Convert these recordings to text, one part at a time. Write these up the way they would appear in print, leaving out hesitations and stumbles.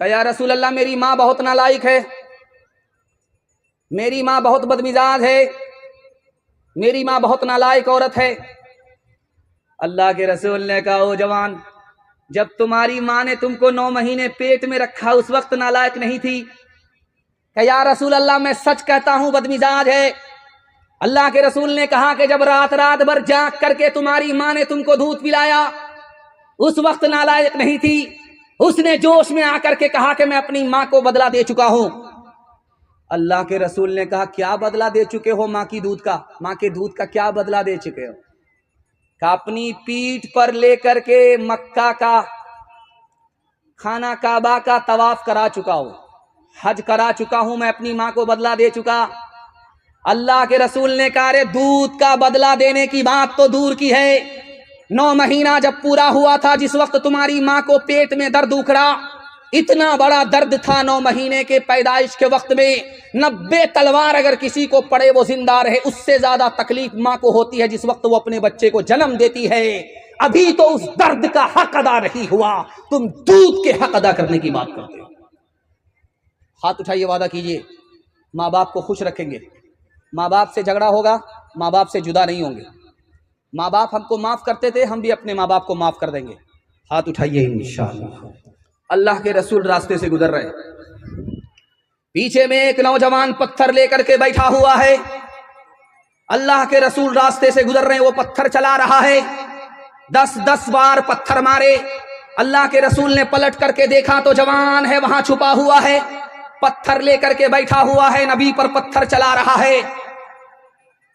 کہ یا رسول اللہ میری ماں بہت نالائق ہے، میری ماں بہت بدمزاج ہے، میری ماں بہت نالائق عورت ہے۔ اللہ کے رسول نے کہا او جوان، جب تمہاری ماں نے تم کو 9 مہینے پیٹ میں رکھا اس وقت نالائق نہیں تھی؟ کہ یا رسول اللہ میں سچ کہتا ہوں بدمزاج ہے۔ اللہ کے رسول نے کہا کہ جب رات بھر جاگ کر کے تمہاری ماں نے تم کو دودھ پلایا اس وقت نالائق نہیں تھی۔ اس نے جوش میں آ کر کے کہا کہ میں اپنی ماں کو بدلہ دے چکا ہوں۔ اللہ کے رسول نے کہا کیا بدلہ دے چکے ہو ماں کی دودھ کا؟ ماں کے دودھ کا کیا بدلہ دے چکے ہو؟ کہ اپنی پیٹھ پر لے کر کے مکہ کا خانہ کعبہ کا طواف کرا چکا ہوں، حج کرا چکا ہوں، میں اپنی ماں کو بدلہ دے چکا۔ اللہ کے رسول نے کہا رے دودھ کا بدلہ دینے کی بات تو دور کی ہے، 9 مہینہ جب پورا ہوا تھا جس وقت تمہاری ماں کو پیٹ میں درد اکھڑا، اتنا بڑا درد تھا 9 مہینے کے پیدائش کے وقت میں، 90 تلوار اگر کسی کو پڑے وہ زندہ رہے، اس سے زیادہ تکلیف ماں کو ہوتی ہے جس وقت وہ اپنے بچے کو جنم دیتی ہے۔ ابھی تو اس درد کا حق ادا نہیں ہوا، تم دودھ کے حق ادا کرنے کی بات کرتے ہو۔ ہاتھ اٹھائیے، وعدہ کیجئے ماں باپ کو خوش رکھیں گے، ماں باپ سے جھگڑا ہوگا، ماں باپ سے جدا نہیں ہوں گے۔ ماں باپ ہم کو معاف کرتے تھے، ہم بھی اپنے ماں باپ کو معاف کر دیں گے۔ ہاتھ اٹھائیے انشاءاللہ۔ اللہ کے رسول راستے سے گزر رہے، پیچھے میں ایک نوجوان پتھر لے کر کے بیٹھا ہوا ہے۔ اللہ کے رسول راستے سے گزر رہے ہیں، وہ پتھر چلا رہا ہے، 10 بار پتھر مارے۔ اللہ کے رسول نے پلٹ کر کے دیکھا تو جوان ہے وہاں چھپا ہوا ہے، پتھر لے کر کے بیٹھا ہوا ہے، نبی پر پتھر چلا رہا ہے۔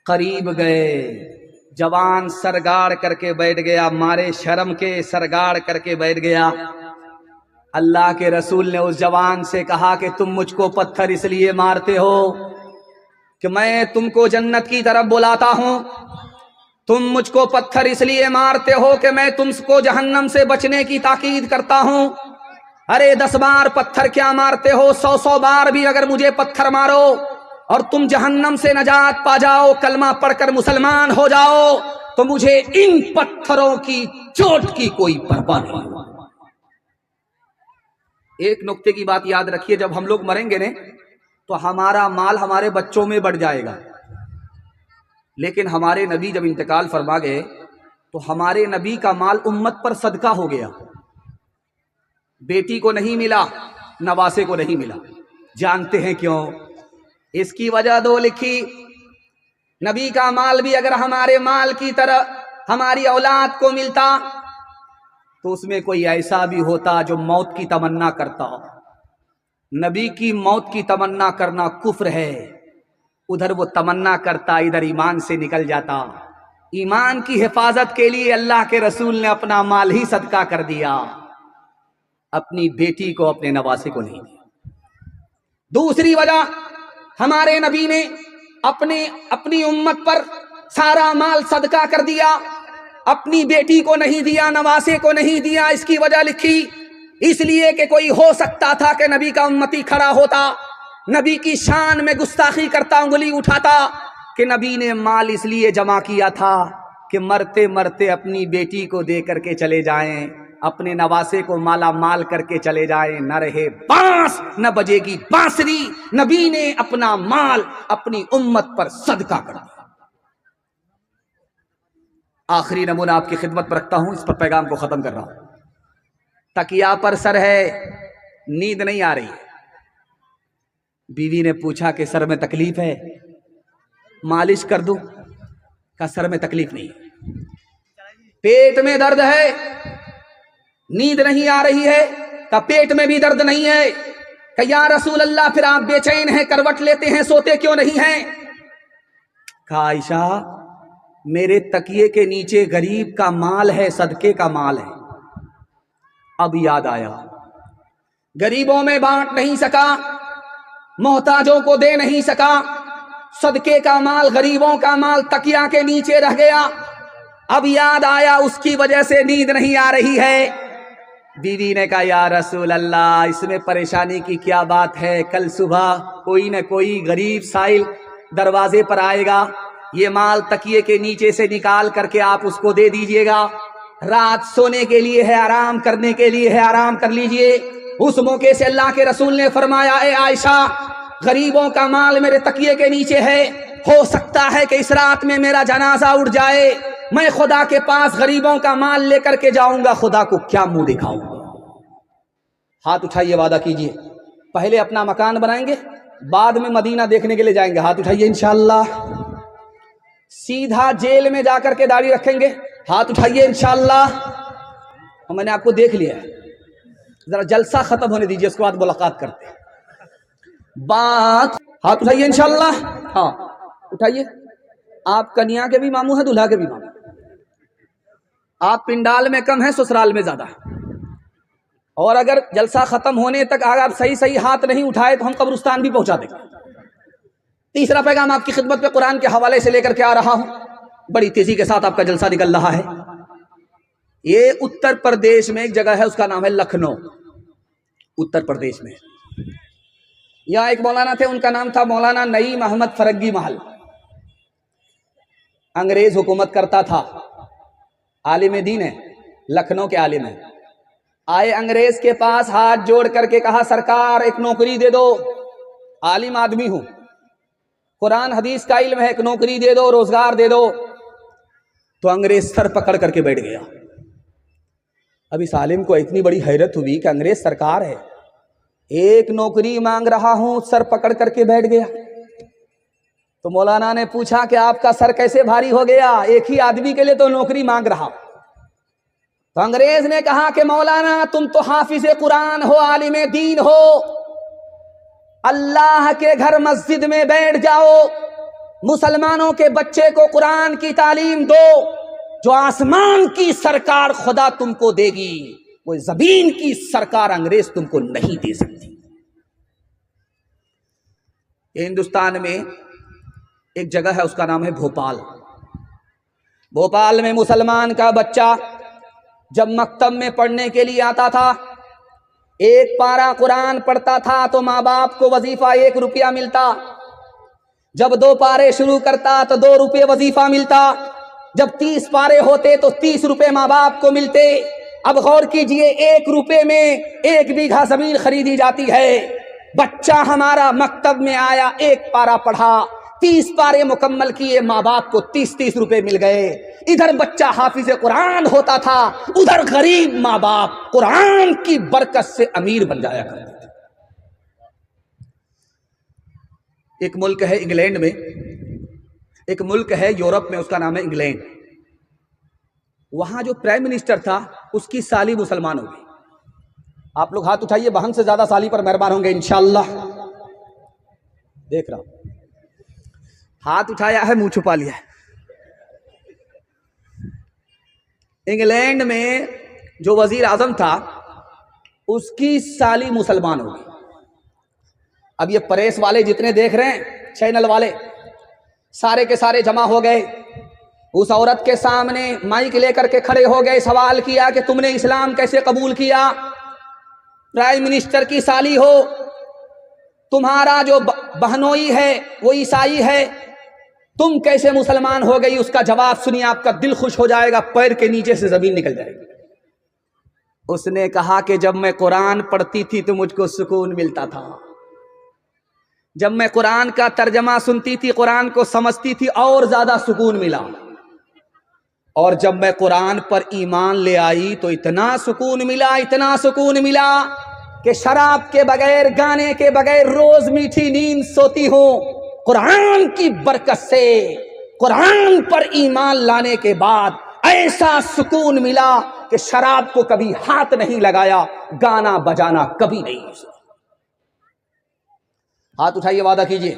قریب گئے، جوان سرگاڑ کر کے بیٹھ گیا، مارے شرم کے سرگاڑ کر کے بیٹھ گیا۔ اللہ کے رسول نے اس جوان سے کہا کہ تم مجھ کو پتھر اس لیے مارتے ہو کہ میں تم کو جنت کی طرف بلاتا ہوں، تم مجھ کو پتھر اس لیے مارتے ہو کہ میں تم کو جہنم سے بچنے کی تاکید کرتا ہوں۔ ارے 10 بار پتھر کیا مارتے ہو، 100 بار بھی اگر مجھے پتھر مارو اور تم جہنم سے نجات پا جاؤ، کلمہ پڑھ کر مسلمان ہو جاؤ، تو مجھے ان پتھروں کی چوٹ کی کوئی پرواہ نہیں۔ ایک نقطے کی بات یاد رکھیے، جب ہم لوگ مریں گے نا تو ہمارا مال ہمارے بچوں میں بڑھ جائے گا، لیکن ہمارے نبی جب انتقال فرما گئے تو ہمارے نبی کا مال امت پر صدقہ ہو گیا، بیٹی کو نہیں ملا، نواسے کو نہیں ملا۔ جانتے ہیں کیوں؟ اس کی وجہ 2 لکھی، نبی کا مال بھی اگر ہمارے مال کی طرح ہماری اولاد کو ملتا تو اس میں کوئی ایسا بھی ہوتا جو موت کی تمنا کرتا۔ نبی کی موت کی تمنا کرنا کفر ہے، ادھر وہ تمنا کرتا ادھر ایمان سے نکل جاتا۔ ایمان کی حفاظت کے لیے اللہ کے رسول نے اپنا مال ہی صدقہ کر دیا، اپنی بیٹی کو اپنے نواسے کو نہیں دیا۔ دوسری وجہ، ہمارے نبی نے اپنی امت پر سارا مال صدقہ کر دیا، اپنی بیٹی کو نہیں دیا، نواسے کو نہیں دیا۔ اس کی وجہ لکھی، اس لیے کہ کوئی ہو سکتا تھا کہ نبی کا امتی کھڑا ہوتا، نبی کی شان میں گستاخی کرتا، انگلی اٹھاتا کہ نبی نے مال اس لیے جمع کیا تھا کہ مرتے مرتے اپنی بیٹی کو دے کر کے چلے جائیں، اپنے نواسے کو مالا مال کر کے چلے جائیں، نہ رہے بانس نہ بجے گی بانسری۔ نبی نے اپنا مال اپنی امت پر صدقہ کر دیا۔ آخری نمونہ آپ کی خدمت پر رکھتا ہوں، اس پر پیغام کو ختم کر رہا ہوں۔ تکیا پر سر ہے، نیند نہیں آ رہی ہے، بیوی نے پوچھا کہ سر میں تکلیف ہے، مالش کر دوں؟ کہ سر میں تکلیف نہیں ہے، پیٹ میں درد ہے، نیند نہیں آ رہی ہے، کہ پیٹ میں بھی درد نہیں ہے، کہ یا رسول اللہ پھر آپ بے چین ہیں، کروٹ لیتے ہیں، سوتے کیوں نہیں ہیں؟ کہا عائشہ میرے تکیے کے نیچے غریب کا مال ہے، صدقے کا مال ہے۔ اب یاد آیا، غریبوں میں بانٹ نہیں سکا، محتاجوں کو دے نہیں سکا، صدقے کا مال، غریبوں کا مال تکیا کے نیچے رہ گیا۔ اب یاد آیا، اس کی وجہ سے نیند نہیں آ رہی ہے۔ بیوی نے کہا یا رسول اللہ اس میں پریشانی کی کیا بات ہے، کل صبح کوئی نہ کوئی غریب سائل دروازے پر آئے گا، یہ مال تکیے کے نیچے سے نکال کر کے آپ اس کو دے دیجئے گا، رات سونے کے لیے ہے، آرام کرنے کے لیے ہے، آرام کر لیجئے۔ اس موقع سے اللہ کے رسول نے فرمایا اے عائشہ غریبوں کا مال میرے تکیے کے نیچے ہے، ہو سکتا ہے کہ اس رات میں میرا جنازہ اٹھ جائے، میں خدا کے پاس غریبوں کا مال لے کر کے جاؤں گا، خدا کو کیا منہ دکھاؤں گا۔ ہاتھ اٹھائیے، وعدہ کیجئے پہلے اپنا مکان بنائیں گے، بعد میں مدینہ دیکھنے کے لیے جائیں گے۔ ہاتھ اٹھائیے انشاءاللہ۔ سیدھا جیل میں جا کر کے داڑھی رکھیں گے، ہاتھ اٹھائیے انشاءاللہ۔ اور میں نے آپ کو دیکھ لیا ہے، ذرا جلسہ ختم ہونے دیجئے، اس کے بعد ملاقات کرتے ہیں۔ بات ہاتھ اٹھائیے انشاءاللہ۔ ہاں اٹھائیے۔ آپ کنیا کے بھی ماموں ہیں، دلہا کے بھی ماموں، آپ پنڈال میں کم ہیں، سسرال میں زیادہ ہے۔ اور اگر جلسہ ختم ہونے تک اگر آپ صحیح ہاتھ نہیں اٹھائے تو ہم قبرستان بھی پہنچا دیں گے۔ تیسرا پیغام آپ کی خدمت میں قرآن کے حوالے سے لے کر کے آ رہا ہوں، بڑی تیزی کے ساتھ آپ کا جلسہ نکل رہا ہے۔ یہ اتر پردیش میں ایک جگہ ہے، اس کا نام ہے لکھنؤ، اتر پردیش میں۔ یہاں ایک مولانا تھے، ان کا نام تھا مولانا نعیم احمد فرنگی محل۔ انگریز حکومت کرتا تھا، عالم دین ہے، لکھنؤ کے عالم ہیں۔ آئے انگریز کے پاس، ہاتھ جوڑ کر کے کہا سرکار ایک نوکری دے دو، عالم آدمی ہوں، قرآن حدیث کا علم ہے، ایک نوکری دے دو، روزگار دے دو۔ تو انگریز سر پکڑ کر کے بیٹھ گیا۔ اب اس عالم کو اتنی بڑی حیرت ہوئی کہ انگریز سرکار ہے، ایک نوکری مانگ رہا ہوں، سر پکڑ کر کے بیٹھ گیا۔ تو مولانا نے پوچھا کہ آپ کا سر کیسے بھاری ہو گیا، ایک ہی آدمی کے لیے تو نوکری مانگ رہا۔ تو انگریز نے کہا کہ مولانا تم تو حافظ قرآن ہو، عالم دین ہو، اللہ کے گھر مسجد میں بیٹھ جاؤ، مسلمانوں کے بچے کو قرآن کی تعلیم دو، جو آسمان کی سرکار خدا تم کو دے گی وہ زمین کی سرکار انگریز تم کو نہیں دے سکتی۔ ہندوستان میں ایک جگہ ہے، اس کا نام ہے بھوپال۔ بھوپال میں مسلمان کا بچہ جب مکتب میں پڑھنے کے لیے آتا تھا، ایک پارہ قرآن پڑھتا تھا تو ماں باپ کو وظیفہ 1 روپیہ ملتا، جب 2 پارے شروع کرتا تو 2 روپے وظیفہ ملتا، جب 30 پارے ہوتے تو 30 روپے ماں باپ کو ملتے۔ اب غور کیجئے، 1 روپے میں 1 بیگھہ زمین خریدی جاتی ہے۔ بچہ ہمارا مکتب میں آیا، 1 پارہ پڑھا، 30 پارے مکمل کیے، ماں باپ کو 30 روپے مل گئے۔ ادھر بچہ حافظ قرآن ہوتا تھا، ادھر غریب ماں باپ قرآن کی برکت سے امیر بن جایا کرتے تھے۔ ایک ملک ہے انگلینڈ میں، ایک ملک ہے یورپ میں، اس کا نام ہے انگلینڈ۔ وہاں جو پرائم منسٹر تھا اس کی سالی مسلمان ہوگی۔ آپ لوگ ہاتھ اٹھائیے، بہن سے زیادہ سالی پر مہربان ہوں گے انشاءاللہ۔ دیکھ رہا ہوں ہاتھ اٹھایا ہے، منہ چھپا لیا ہے۔ انگلینڈ میں جو وزیر اعظم تھا اس کی سالی مسلمان ہوگی۔ اب یہ پریس والے جتنے دیکھ رہے ہیں، چینل والے سارے کے سارے جمع ہو گئے، اس عورت کے سامنے مائک لے کر کے کھڑے ہو گئے، سوال کیا کہ تم نے اسلام کیسے قبول کیا؟ پرائم منسٹر کی سالی ہو، تمہارا جو بہنوئی ہے وہ عیسائی ہے، تم کیسے مسلمان ہو گئی؟ اس کا جواب سنیے، آپ کا دل خوش ہو جائے گا، پیر کے نیچے سے زمین نکل جائے گی۔ اس نے کہا کہ جب میں قرآن پڑھتی تھی تو مجھ کو سکون ملتا تھا، جب میں قرآن کا ترجمہ سنتی تھی، قرآن کو سمجھتی تھی، اور زیادہ سکون ملا، اور جب میں قرآن پر ایمان لے آئی تو اتنا سکون ملا، اتنا سکون ملا کہ شراب کے بغیر، گانے کے بغیر روز میٹھی نیند سوتی ہوں۔ قرآن کی برکت سے، قرآن پر ایمان لانے کے بعد ایسا سکون ملا کہ شراب کو کبھی ہاتھ نہیں لگایا، گانا بجانا کبھی نہیں۔ ہاتھ اٹھائیے، وعدہ کیجئے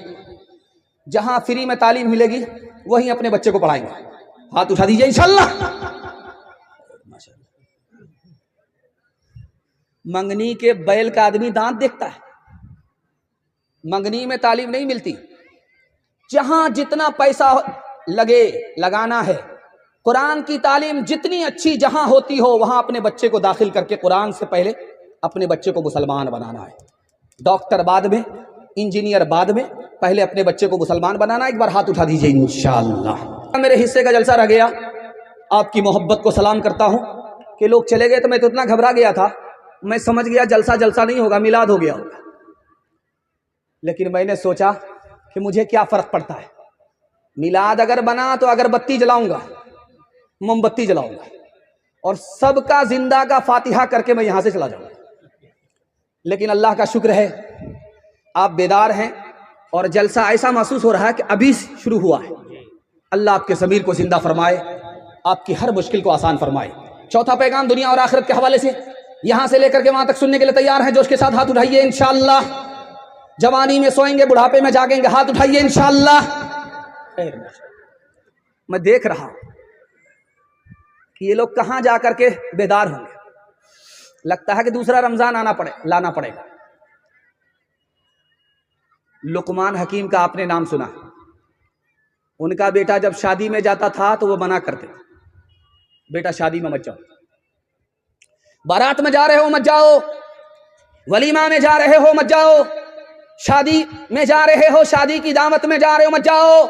جہاں فری میں تعلیم ملے گی وہیں اپنے بچے کو پڑھائیں گے۔ ہاتھ اٹھا دیجئے انشاءاللہ۔ منگنی کے بیل کا آدمی دانت دیکھتا ہے، منگنی میں تعلیم نہیں ملتی۔ جہاں جتنا پیسہ لگے لگانا ہے، قرآن کی تعلیم جتنی اچھی جہاں ہوتی ہو وہاں اپنے بچے کو داخل کر کے قرآن سے پہلے اپنے بچے کو مسلمان بنانا ہے۔ ڈاکٹر بعد میں، انجینئر بعد میں، پہلے اپنے بچے کو مسلمان بنانا۔ ایک بار ہاتھ اٹھا دیجئے انشاءاللہ۔ میرے حصے کا جلسہ رہ گیا، آپ کی محبت کو سلام کرتا ہوں کہ لوگ چلے گئے تو میں تو اتنا گھبرا گیا تھا میں سمجھ گیا جلسہ نہیں ہوگا، میلاد ہو گیا ہوگا، لیکن میں نے سوچا کہ مجھے کیا فرق پڑتا ہے، میلاد اگر بنا تو اگربتی جلاؤں گا، موم بتی جلاؤں گا، اور سب کا زندہ کا فاتحہ کر کے میں یہاں سے چلا جاؤں گا۔ لیکن اللہ کا شکر ہے آپ بیدار ہیں اور جلسہ ایسا محسوس ہو رہا ہے کہ ابھی شروع ہوا ہے۔ اللہ آپ کے ضمیر کو زندہ فرمائے، آپ کی ہر مشکل کو آسان فرمائے۔ چوتھا پیغام دنیا اور آخرت کے حوالے سے یہاں سے لے کر کے وہاں تک سننے کے لیے تیار ہیں؟ جوش کے ساتھ ہاتھ اٹھائیے انشاءاللہ۔ جوانی میں سوئیں گے، بڑھاپے میں جاگیں گے، ہاتھ اٹھائیے انشاءاللہ۔ میں دیکھ رہا ہوں کہ یہ لوگ کہاں جا کر کے بیدار ہوں گے، لگتا ہے کہ دوسرا رمضان لانا پڑے گا۔ لقمان حکیم کا آپ نے نام سنا، ان کا بیٹا جب شادی میں جاتا تھا تو وہ منع کرتے تھے، بیٹا شادی میں مت جاؤ، بارات میں جا رہے ہو مت جاؤ، ولیمہ میں جا رہے ہو مت جاؤ، شادی میں جا رہے ہو، شادی کی دعوت میں جا رہے ہو مت جاؤ۔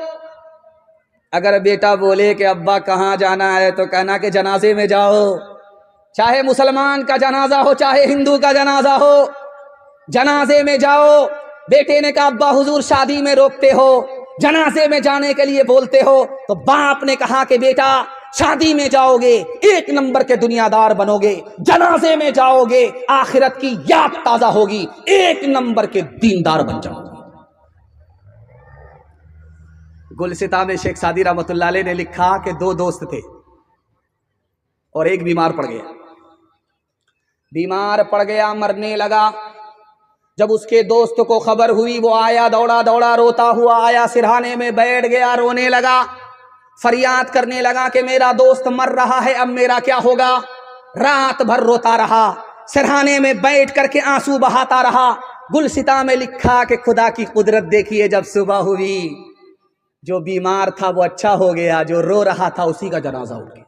اگر بیٹا بولے کہ ابا کہاں جانا ہے تو کہنا کہ جنازے میں جاؤ، چاہے مسلمان کا جنازہ ہو چاہے ہندو کا جنازہ ہو، جنازے میں جاؤ۔ بیٹے نے کہا ابا حضور شادی میں روکتے ہو، جنازے میں جانے کے لیے بولتے ہو، تو باپ نے کہا کہ بیٹا شادی میں جاؤ گے ایک نمبر کے دنیا دار بنو گے، جنازے میں جاؤ گے آخرت کی یاد تازہ ہوگی، ایک نمبر کے دیندار بن جاؤ گے۔ گلستہ میں شیخ سعدی رحمۃ اللہ علیہ نے لکھا کہ دو دوست تھے اور ایک بیمار پڑ گیا، مرنے لگا۔ جب اس کے دوست کو خبر ہوئی وہ آیا، دوڑا روتا ہوا آیا، سرہانے میں بیٹھ گیا، رونے لگا، فریاد کرنے لگا کہ میرا دوست مر رہا ہے، اب میرا کیا ہوگا؟ رات بھر روتا رہا، سرہانے میں بیٹھ کر کے آنسو بہاتا رہا۔ گلستہ میں لکھا کہ خدا کی قدرت دیکھیے، جب صبح ہوئی جو بیمار تھا وہ اچھا ہو گیا، جو رو رہا تھا اسی کا جنازہ اٹھ گیا۔